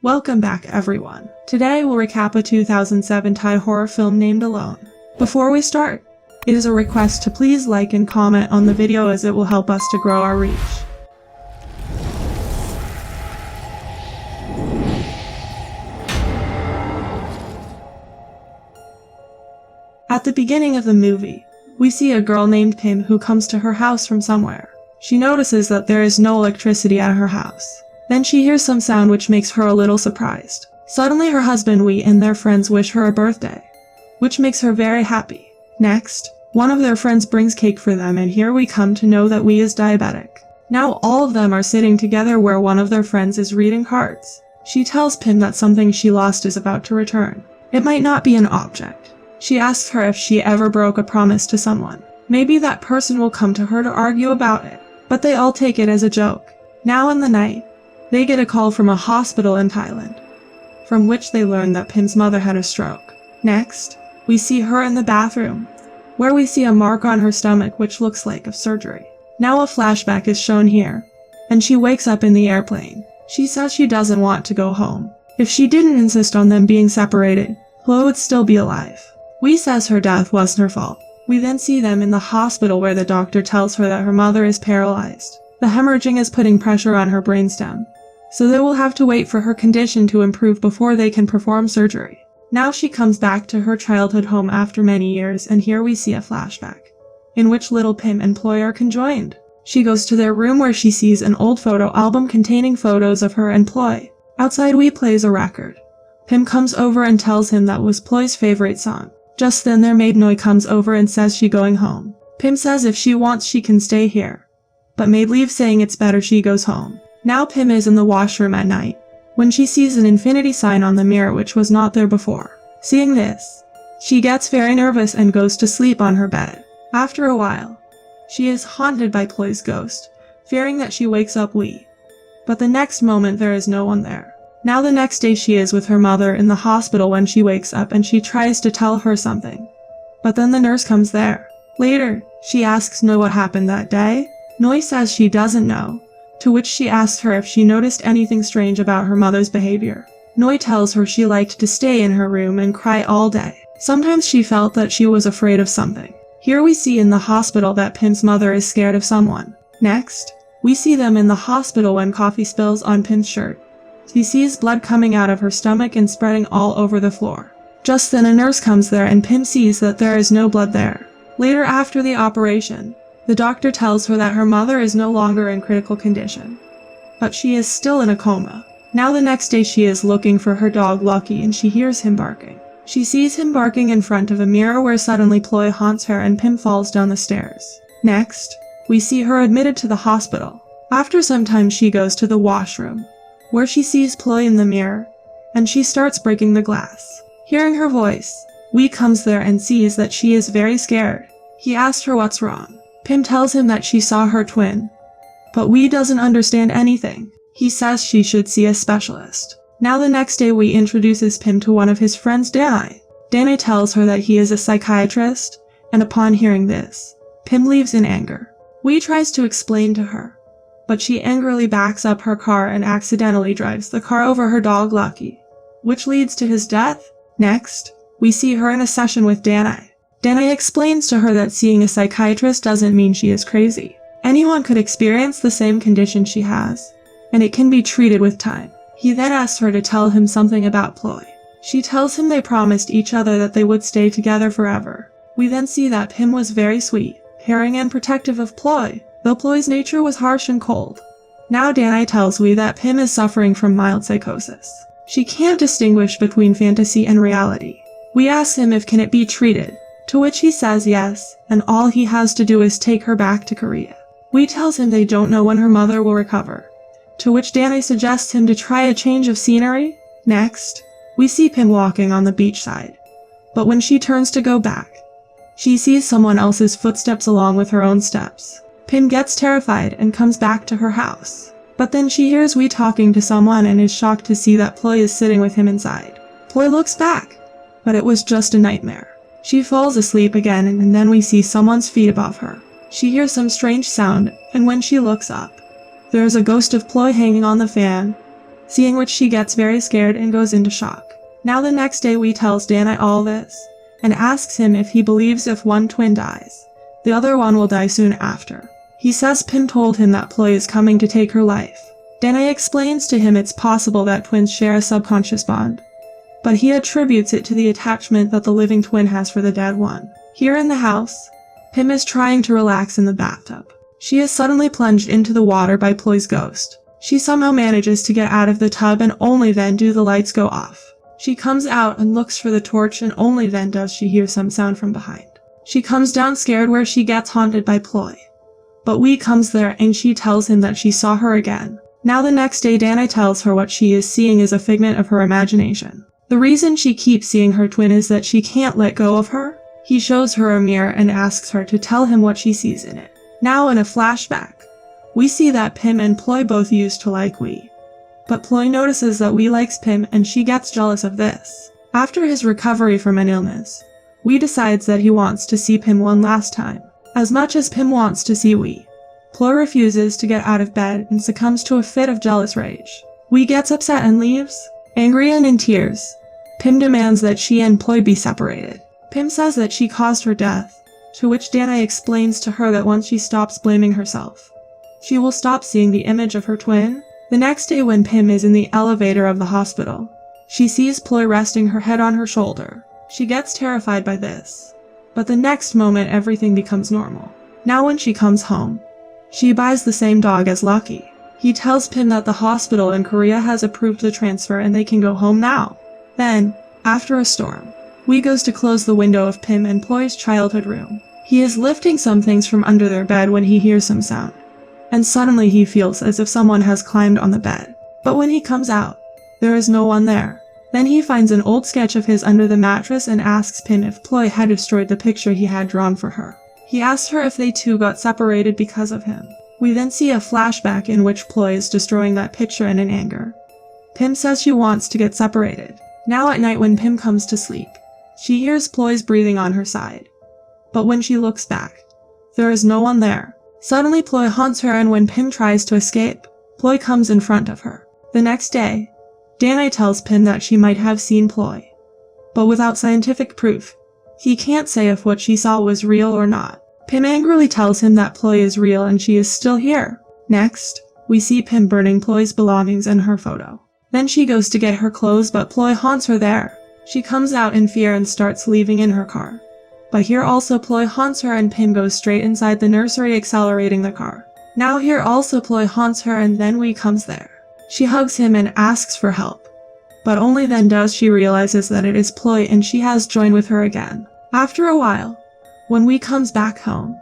Welcome back everyone. Today we'll recap a 2007 Thai horror film named Alone. Before we start, it is a request to please like and comment on the video as it will help us to grow our reach. At the beginning of the movie, we see a girl named Pim who comes to her house from somewhere. She notices that there is no electricity at her house. Then she hears some sound which makes her a little surprised. Suddenly her husband Wee and their friends wish her a birthday, which makes her very happy. Next, one of their friends brings cake for them, and here we come to know that Wee is diabetic. Now all of them are sitting together where one of their friends is reading cards. She tells Pim that something she lost is about to return. It might not be an object. She asks her if she ever broke a promise to someone. Maybe that person will come to her to argue about it, but they all take it as a joke. Now in the night, they get a call from a hospital in Thailand, from which they learn that Pim's mother had a stroke. Next, we see her in the bathroom, where we see a mark on her stomach which looks like of surgery. Now a flashback is shown here, and she wakes up in the airplane. She says she doesn't want to go home. If she didn't insist on them being separated, Chloe would still be alive. Wee says her death wasn't her fault. We then see them in the hospital where the doctor tells her that her mother is paralyzed. The hemorrhaging is putting pressure on her brainstem, so they will have to wait for her condition to improve before they can perform surgery. Now she comes back to her childhood home after many years, and here we see a flashback, in which little Pim and Ploy are conjoined. She goes to their room where she sees an old photo album containing photos of her and Ploy. Outside Wee plays a record. Pim comes over and tells him that was Ploy's favorite song. Just then their maid Noi comes over and says she going home. Pim says if she wants she can stay here, but maid leaves saying it's better she goes home. Now Pim is in the washroom at night, when she sees an infinity sign on the mirror which was not there before. Seeing this, she gets very nervous and goes to sleep on her bed. After a while, she is haunted by Ploy's ghost, fearing that she wakes up Wee. But the next moment there is no one there. Now the next day she is with her mother in the hospital when she wakes up, and she tries to tell her something, but then the nurse comes there. Later, she asks Noi what happened that day. Noi says she doesn't know, to which she asks her if she noticed anything strange about her mother's behavior. Noi tells her she liked to stay in her room and cry all day. Sometimes she felt that she was afraid of something. Here we see in the hospital that Pim's mother is scared of someone. Next, we see them in the hospital when coffee spills on Pim's shirt. She sees blood coming out of her stomach and spreading all over the floor. Just then a nurse comes there and Pim sees that there is no blood there. Later after the operation, the doctor tells her that her mother is no longer in critical condition, but she is still in a coma. Now the next day she is looking for her dog Lucky, and she hears him barking. She sees him barking in front of a mirror where suddenly Ploy haunts her and Pim falls down the stairs. Next, we see her admitted to the hospital. After some time she goes to the washroom, where she sees Ploy in the mirror, and she starts breaking the glass. Hearing her voice, Wee comes there and sees that she is very scared. He asks her what's wrong. Pim tells him that she saw her twin, but Wee doesn't understand anything. He says she should see a specialist. Now the next day Wee introduces Pim to one of his friends, Danai. Danai tells her that he is a psychiatrist, and upon hearing this, Pim leaves in anger. Wee tries to explain to her, but she angrily backs up her car and accidentally drives the car over her dog Lucky, which leads to his death. Next, we see her in a session with Danai. Danai explains to her that seeing a psychiatrist doesn't mean she is crazy. Anyone could experience the same condition she has, and it can be treated with time. He then asks her to tell him something about Ploy. She tells him they promised each other that they would stay together forever. We then see that Pim was very sweet, caring and protective of Ploy, though Ploy's nature was harsh and cold. Now Danai tells Wee that Pim is suffering from mild psychosis. She can't distinguish between fantasy and reality. We ask him if can it be treated, to which he says yes, and all he has to do is take her back to Korea. Wee tells him they don't know when her mother will recover, to which Danai suggests him to try a change of scenery. Next, we see Pim walking on the beach side, but when she turns to go back, she sees someone else's footsteps along with her own steps. Pim gets terrified and comes back to her house, but then she hears Wee talking to someone and is shocked to see that Ploy is sitting with him inside. Ploy looks back, but it was just a nightmare. She falls asleep again, and then we see someone's feet above her. She hears some strange sound, and when she looks up, there is a ghost of Ploy hanging on the fan, seeing which she gets very scared and goes into shock. Now the next day we tells Danai all this, and asks him if he believes if one twin dies, the other one will die soon after. He says Pim told him that Ploy is coming to take her life. Danai explains to him it's possible that twins share a subconscious bond, but he attributes it to the attachment that the living twin has for the dead one. Here in the house, Pim is trying to relax in the bathtub. She is suddenly plunged into the water by Ploy's ghost. She somehow manages to get out of the tub and only then do the lights go off. She comes out and looks for the torch and only then does she hear some sound from behind. She comes down scared where she gets haunted by Ploy. But Wee comes there and she tells him that she saw her again. Now the next day Danai tells her what she is seeing is a figment of her imagination. The reason she keeps seeing her twin is that she can't let go of her. He shows her a mirror and asks her to tell him what she sees in it. Now in a flashback, we see that Pim and Ploy both used to like Wee. But Ploy notices that Wee likes Pim and she gets jealous of this. After his recovery from an illness, Wee decides that he wants to see Pim one last time. As much as Pim wants to see Wee, Ploy refuses to get out of bed and succumbs to a fit of jealous rage. Wee gets upset and leaves. Angry and in tears, Pim demands that she and Ploy be separated. Pim says that she caused her death, to which Danai explains to her that once she stops blaming herself, she will stop seeing the image of her twin. The next day when Pim is in the elevator of the hospital, she sees Ploy resting her head on her shoulder. She gets terrified by this, but the next moment everything becomes normal. Now when she comes home, she buys the same dog as Lucky. He tells Pim that the hospital in Korea has approved the transfer and they can go home now. Then, after a storm, Wee goes to close the window of Pim and Ploy's childhood room. He is lifting some things from under their bed when he hears some sound, and suddenly he feels as if someone has climbed on the bed. But when he comes out, there is no one there. Then he finds an old sketch of his under the mattress and asks Pim if Ploy had destroyed the picture he had drawn for her. He asks her if they two got separated because of him. We then see a flashback in which Ploy is destroying that picture and in anger. Pim says she wants to get separated. Now at night when Pim comes to sleep, she hears Ploy's breathing on her side. But when she looks back, there is no one there. Suddenly Ploy haunts her and when Pim tries to escape, Ploy comes in front of her. The next day, Danai tells Pim that she might have seen Ploy, but without scientific proof, he can't say if what she saw was real or not. Pim angrily tells him that Ploy is real and she is still here. Next, we see Pim burning Ploy's belongings and her photo. Then she goes to get her clothes but Ploy haunts her there. She comes out in fear and starts leaving in her car. But here also Ploy haunts her and Pim goes straight inside the nursery accelerating the car. Now here also Ploy haunts her and then Wee comes there. She hugs him and asks for help. But only then does she realizes that it is Ploy and she has joined with her again. After a while, when Wee comes back home,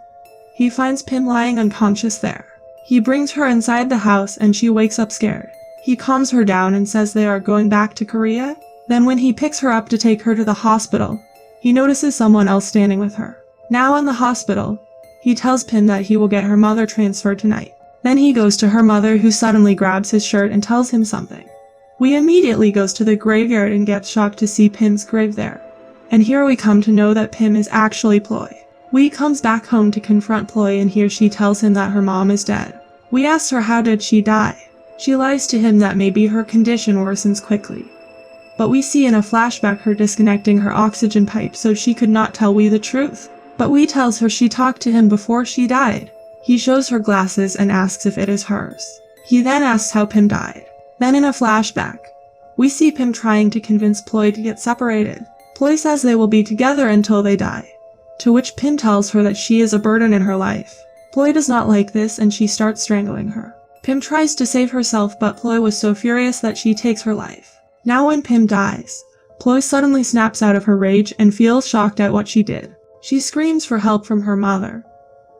he finds Pim lying unconscious there. He brings her inside the house and she wakes up scared. He calms her down and says they are going back to Korea. Then when he picks her up to take her to the hospital, he notices someone else standing with her. Now in the hospital, he tells Pim that he will get her mother transferred tonight. Then he goes to her mother who suddenly grabs his shirt and tells him something. Wee immediately goes to the graveyard and gets shocked to see Pim's grave there. And here we come to know that Pim is actually Ploy. Wee comes back home to confront Ploy and here she tells him that her mom is dead. Wee asks her how did she die. She lies to him that maybe her condition worsens quickly. But we see in a flashback her disconnecting her oxygen pipe so she could not tell Wee the truth. But Wee tells her she talked to him before she died. He shows her glasses and asks if it is hers. He then asks how Pim died. Then in a flashback, we see Pim trying to convince Ploy to get separated. Ploy says they will be together until they die, to which Pim tells her that she is a burden in her life. Ploy does not like this and she starts strangling her. Pim tries to save herself but Ploy was so furious that she takes her life. Now when Pim dies, Ploy suddenly snaps out of her rage and feels shocked at what she did. She screams for help from her mother,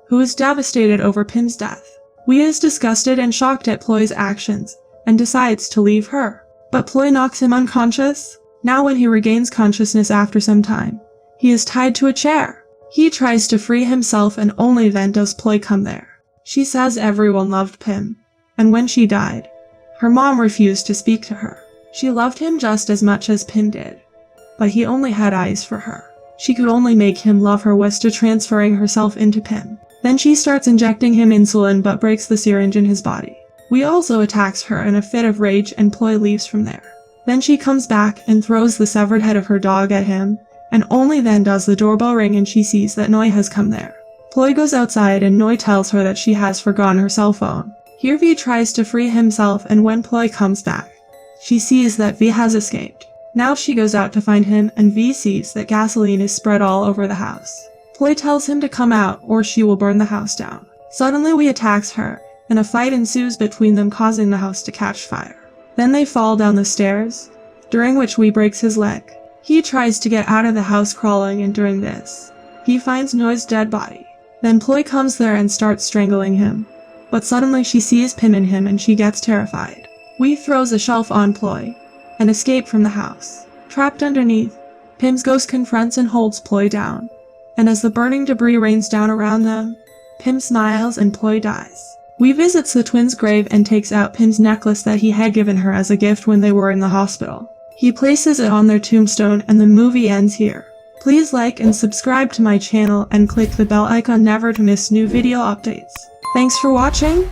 who is devastated over Pim's death. Wee is disgusted and shocked at Ploy's actions, and decides to leave her. But Ploy knocks him unconscious. Now when he regains consciousness after some time, he is tied to a chair. He tries to free himself and only then does Ploy come there. She says everyone loved Pim, and when she died, her mom refused to speak to her. She loved him just as much as Pim did, but he only had eyes for her. She could only make him love her was to transferring herself into Pim. Then she starts injecting him insulin but breaks the syringe in his body. We also attacks her in a fit of rage and Ploy leaves from there. Then she comes back and throws the severed head of her dog at him, and only then does the doorbell ring and she sees that Noi has come there. Ploy goes outside and Noi tells her that she has forgotten her cell phone. Here V tries to free himself, and when Ploy comes back, she sees that V has escaped. Now she goes out to find him, and V sees that gasoline is spread all over the house. Ploy tells him to come out or she will burn the house down. Suddenly V attacks her, and a fight ensues between them, causing the house to catch fire. Then they fall down the stairs, during which V breaks his leg. He tries to get out of the house crawling, and during this, he finds Noi's dead body. Then Ploy comes there and starts strangling him. But suddenly she sees Pim in him and she gets terrified. V throws a shelf on Ploy and escape from the house. Trapped underneath, Pim's ghost confronts and holds Ploy down. And as the burning debris rains down around them, Pim smiles and Ploy dies. V visits the twins' grave and takes out Pim's necklace that he had given her as a gift when they were in the hospital. He places it on their tombstone, and the movie ends here. Please like and subscribe to my channel and click the bell icon never to miss new video updates. Thanks for watching.